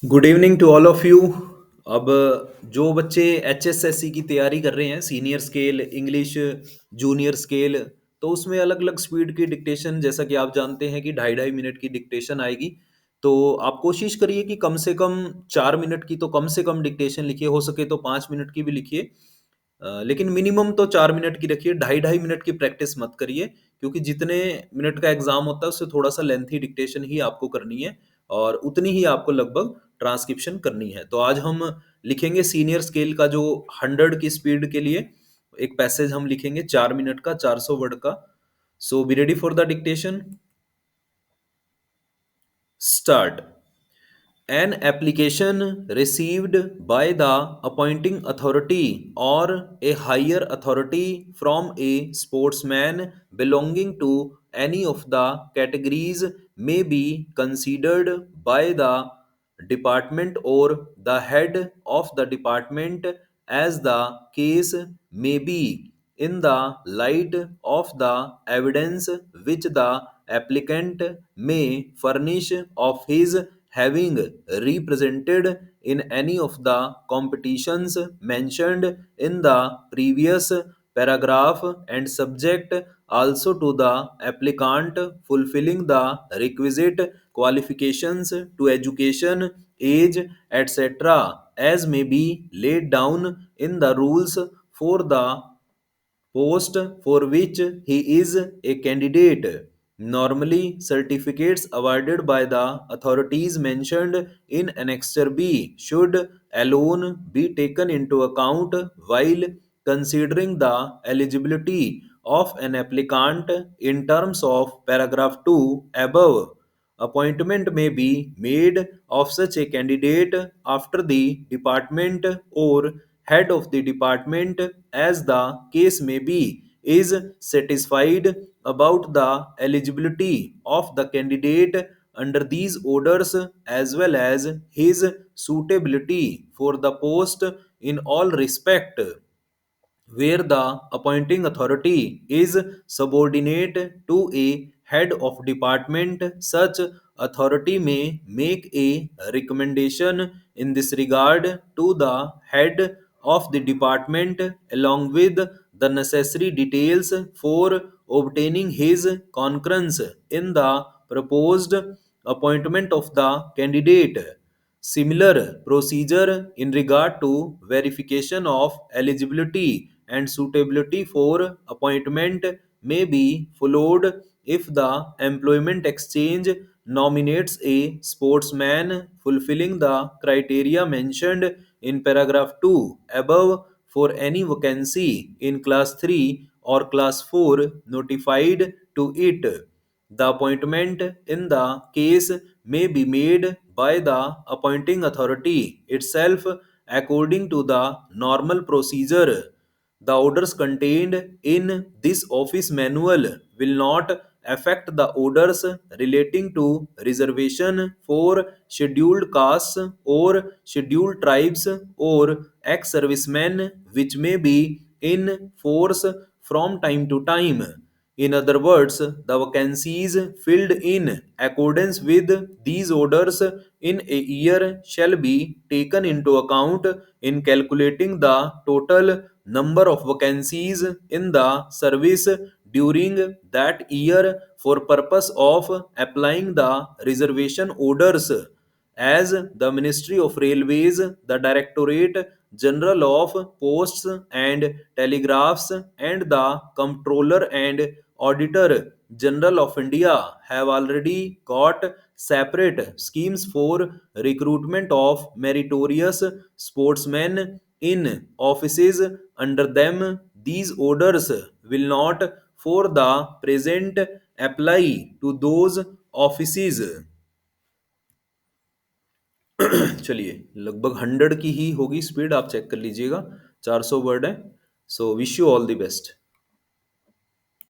Good evening to all of you. अब जो बच्चे एचएसएससी की तैयारी कर रहे हैं, senior scale English, junior scale, तो उसमें अलग अलग स्पीड की डिक्टेशन, जैसा कि आप जानते हैं कि ढाई ढाई मिनट की डिक्टेशन आएगी। तो आप कोशिश करिए कि कम से कम 4 मिनट की तो कम से कम डिक्टेशन लिखिए, हो सके तो 5 मिनट की भी लिखिए। लेकिन मिनिमम तो 4 मिनट की रखिए, ढाई ढाई मिनट की प्रैक्टिस मत करिए, क्योंकि जितने मिनट का एग्जाम होता है उससे थोड़ा सा लेंथी डिक्टेशन ही आपको करनी है और उतनी ही आपको लगभग ट्रांसक्रिप्शन करनी है। तो आज हम लिखेंगे सीनियर स्केल का जो 100 की स्पीड के लिए एक पैसेज हम लिखेंगे 4 मिनट का, 400 वर्ड का। So be ready for the dictation. Start. An application received by the appointing authority or a higher authority from a sportsman belonging to any of the categories may be considered by the department or the head of the department as the case may be, in the light of the evidence which the applicant may furnish of his having represented in any of the competitions mentioned in the previous paragraph, and subject also to the applicant fulfilling the requisite qualifications to education, age, etc., as may be laid down in the rules for the post for which he is a candidate. Normally, certificates awarded by the authorities mentioned in Annexure B should alone be taken into account while considering the eligibility of an applicant in terms of paragraph 2 above. Appointment may be made of such a candidate after the department or head of the department, as the case may be, is satisfied about the eligibility of the candidate under these orders as well as his suitability for the post in all respect. Where the appointing authority is subordinate to a head of department, such authority may make a recommendation in this regard to the head of the department along with the necessary details for obtaining his concurrence in the proposed appointment of the candidate. Similar procedure in regard to verification of eligibility and suitability for appointment may be followed if the employment exchange nominates a sportsman fulfilling the criteria mentioned in paragraph 2 above for any vacancy in class 3 or class 4 notified to it. The appointment in the case may be made by the appointing authority itself according to the normal procedure. The orders contained in this office manual will not affect the orders relating to reservation for scheduled castes or scheduled tribes or ex-servicemen, which may be in force from time to time. In other words, the vacancies filled in accordance with these orders in a year shall be taken into account in calculating the total number of vacancies in the service during that year for purpose of applying the reservation orders. As the Ministry of Railways, the Directorate General of Posts and Telegraphs, and the Comptroller and Auditor General of India have already got separate schemes for recruitment of meritorious sportsmen in offices under them, these orders will not for the present apply to those offices. चलिए, लगभग 100 की ही होगी speed, आप check कर लीजिएगा। 400 word है। So wish you all the best.